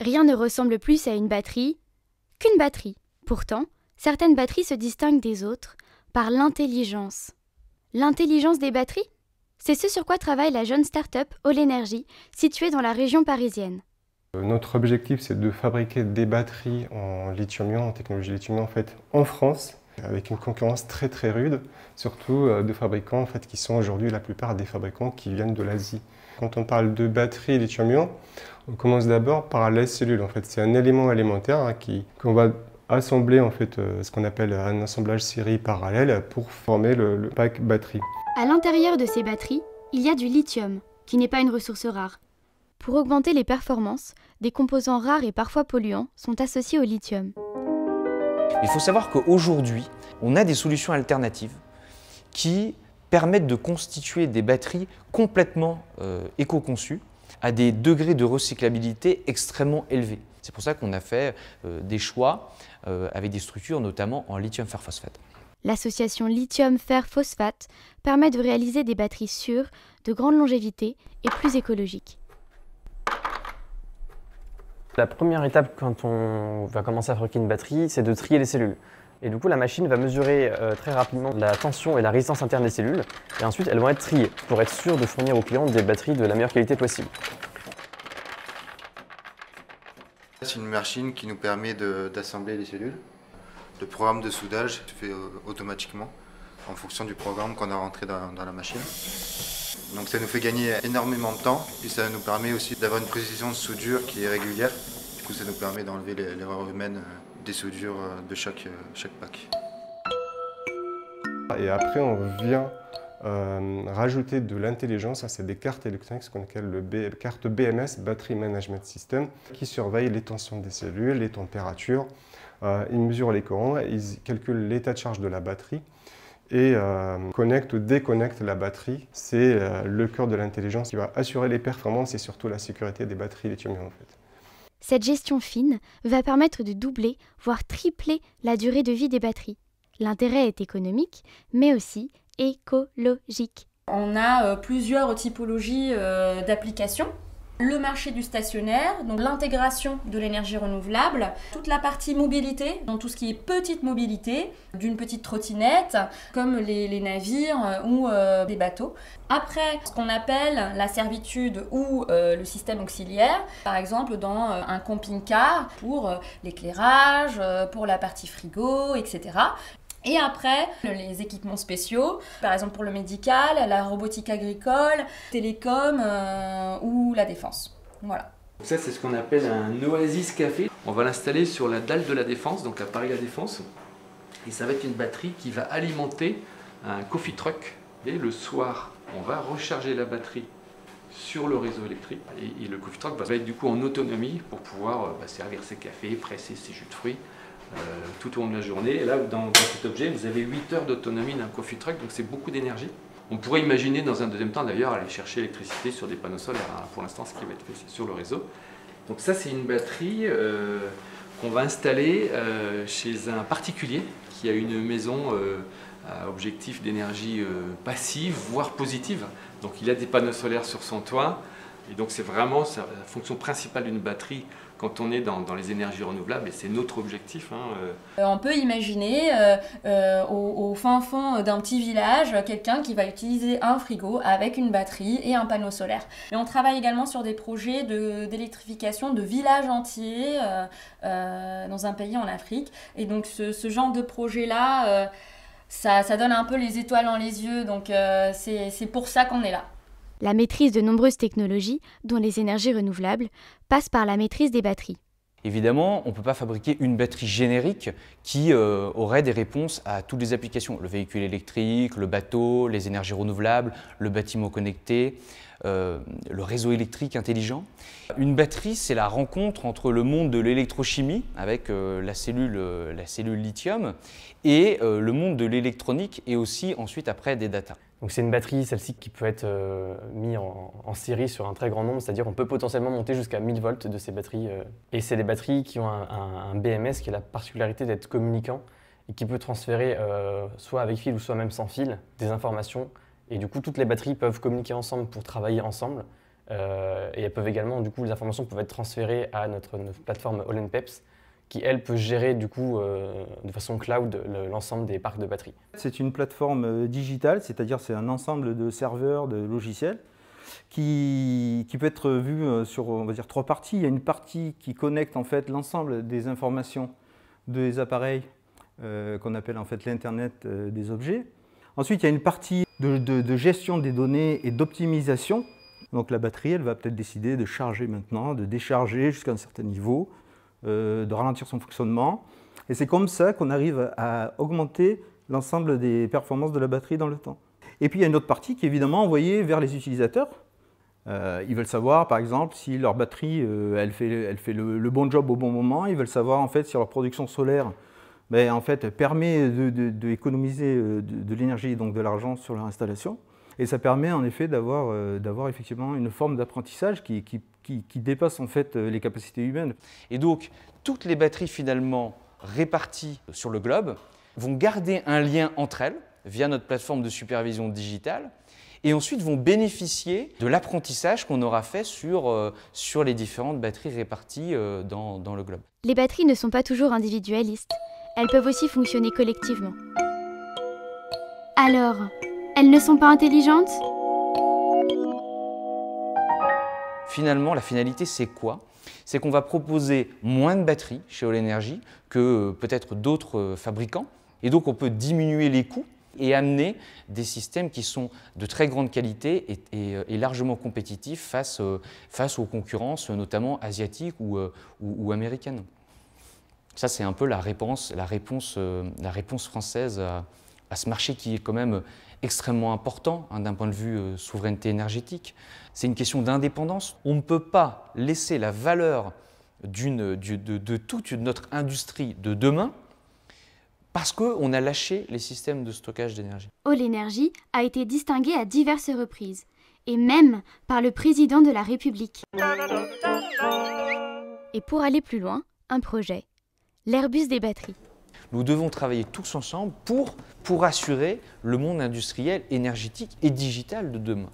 Rien ne ressemble plus à une batterie qu'une batterie. Pourtant, certaines batteries se distinguent des autres par l'intelligence. L'intelligence des batteries ? C'est ce sur quoi travaille la jeune start-up All Energy, située dans la région parisienne. Notre objectif, c'est de fabriquer des batteries en lithium-ion, en technologie lithium-ion en France, avec une concurrence très très rude, surtout de fabricants qui sont aujourd'hui la plupart des fabricants qui viennent de l'Asie. Quand on parle de batterie lithium-ion, on commence d'abord par la cellule. C'est un élément élémentaire qu'on va assembler ce qu'on appelle un assemblage série parallèle pour former le pack batterie. À l'intérieur de ces batteries, il y a du lithium, qui n'est pas une ressource rare. Pour augmenter les performances, des composants rares et parfois polluants sont associés au lithium. Il faut savoir qu'aujourd'hui, on a des solutions alternatives qui permettent de constituer des batteries complètement éco-conçues à des degrés de recyclabilité extrêmement élevés. C'est pour ça qu'on a fait des choix avec des structures notamment en lithium fer phosphate. L'association lithium-fer-phosphate permet de réaliser des batteries sûres, de grande longévité et plus écologiques. La première étape quand on va commencer à fabriquer une batterie, c'est de trier les cellules. Et du coup, la machine va mesurer très rapidement la tension et la résistance interne des cellules. Et ensuite, elles vont être triées pour être sûres de fournir aux clients des batteries de la meilleure qualité possible. C'est une machine qui nous permet d'assembler les cellules. Le programme de soudage se fait automatiquement en fonction du programme qu'on a rentré dans la machine. Donc ça nous fait gagner énormément de temps et ça nous permet aussi d'avoir une précision de soudure qui est régulière. Du coup, ça nous permet d'enlever l'erreur humaine des soudures de chaque pack. Et après, on vient rajouter de l'intelligence. C'est des cartes électroniques, ce qu'on appelle le carte BMS, Battery Management System, qui surveillent les tensions des cellules, les températures. Ils mesurent les courants, ils calculent l'état de charge de la batterie et connectent ou déconnectent la batterie. C'est le cœur de l'intelligence qui va assurer les performances et surtout la sécurité des batteries lithium-ion. Cette gestion fine va permettre de doubler, voire tripler la durée de vie des batteries. L'intérêt est économique, mais aussi écologique. On a plusieurs typologies d'applications. Le marché du stationnaire, donc l'intégration de l'énergie renouvelable, toute la partie mobilité, donc tout ce qui est petite mobilité, d'une petite trottinette, comme les navires ou des bateaux. Après, ce qu'on appelle la servitude ou le système auxiliaire, par exemple dans un camping-car pour l'éclairage, pour la partie frigo, etc. Et après, les équipements spéciaux, par exemple pour le médical, la robotique agricole, télécom ou la défense. Voilà. Ça, c'est ce qu'on appelle un Oasis Café. On va l'installer sur la dalle de la Défense, donc à Paris La Défense. Et ça va être une batterie qui va alimenter un coffee truck. Et le soir, on va recharger la batterie sur le réseau électrique. Et le coffee truck va être du coup en autonomie pour pouvoir servir ses cafés, presser ses jus de fruits. Tout au long de la journée. Et là, dans cet objet, vous avez 8 heures d'autonomie d'un coffee truck, donc c'est beaucoup d'énergie. On pourrait imaginer dans un deuxième temps d'ailleurs aller chercher l'électricité sur des panneaux solaires. Pour l'instant, ce qui va être fait, c'est sur le réseau. Donc ça, c'est une batterie qu'on va installer chez un particulier qui a une maison à objectif d'énergie passive, voire positive. Donc il a des panneaux solaires sur son toit. Et donc c'est vraiment la fonction principale d'une batterie quand on est dans les énergies renouvelables, et c'est notre objectif. On peut imaginer au fin fond d'un petit village, quelqu'un qui va utiliser un frigo avec une batterie et un panneau solaire. Et on travaille également sur des projets d'électrification de villages entiers dans un pays en Afrique. Et donc ce genre de projet-là, ça donne un peu les étoiles dans les yeux, donc c'est pour ça qu'on est là. La maîtrise de nombreuses technologies, dont les énergies renouvelables, passe par la maîtrise des batteries. Évidemment, on ne peut pas fabriquer une batterie générique qui aurait des réponses à toutes les applications. Le véhicule électrique, le bateau, les énergies renouvelables, le bâtiment connecté, le réseau électrique intelligent. Une batterie, c'est la rencontre entre le monde de l'électrochimie, avec la cellule lithium, et le monde de l'électronique, et aussi ensuite après des datas. Donc c'est une batterie, celle-ci, qui peut être mise en série sur un très grand nombre, c'est-à-dire qu'on peut potentiellement monter jusqu'à 1000 volts de ces batteries. Et c'est des batteries qui ont un BMS qui a la particularité d'être communicant et qui peut transférer, soit avec fil ou soit même sans fil, des informations. Et du coup, toutes les batteries peuvent communiquer ensemble pour travailler ensemble. Et elles peuvent également, du coup, les informations peuvent être transférées à notre plateforme All-in-Peps, qui, elle, peut gérer du coup, de façon cloud l'ensemble des parcs de batteries. C'est une plateforme digitale, c'est-à-dire c'est un ensemble de serveurs, de logiciels, qui peut être vu sur, on va dire, 3 parties. Il y a une partie qui connecte en fait l'ensemble des informations des appareils qu'on appelle en fait l'Internet des objets. Ensuite, il y a une partie de gestion des données et d'optimisation. Donc la batterie, elle va peut-être décider de charger maintenant, de décharger jusqu'à un certain niveau, de ralentir son fonctionnement. Et c'est comme ça qu'on arrive à augmenter l'ensemble des performances de la batterie dans le temps. Et puis il y a une autre partie qui est évidemment envoyée vers les utilisateurs. Ils veulent savoir, par exemple, si leur batterie elle fait le bon job au bon moment. Ils veulent savoir en fait si leur production solaire en fait, permet d'économiser de l'énergie, donc de l'argent sur leur installation. Et ça permet en effet d'avoir effectivement une forme d'apprentissage qui dépasse en fait les capacités humaines. Et donc, toutes les batteries finalement réparties sur le globe vont garder un lien entre elles via notre plateforme de supervision digitale et ensuite vont bénéficier de l'apprentissage qu'on aura fait sur les différentes batteries réparties dans le globe. Les batteries ne sont pas toujours individualistes. Elles peuvent aussi fonctionner collectivement. Alors, elles ne sont pas intelligentes ? Finalement, la finalité, c'est quoi? C'est qu'on va proposer moins de batteries chez All Energy que peut-être d'autres fabricants. Et donc, on peut diminuer les coûts et amener des systèmes qui sont de très grande qualité et largement compétitifs face aux concurrences, notamment asiatiques ou américaines. Ça, c'est un peu la réponse française à ce marché qui est quand même extrêmement important d'un point de vue souveraineté énergétique. C'est une question d'indépendance. On ne peut pas laisser la valeur de toute notre industrie de demain parce qu'on a lâché les systèmes de stockage d'énergie. All Energy a été distingué à diverses reprises, et même par le président de la République. Et pour aller plus loin, un projet, l'Airbus des batteries. Nous devons travailler tous ensemble pour assurer le monde industriel, énergétique et digital de demain.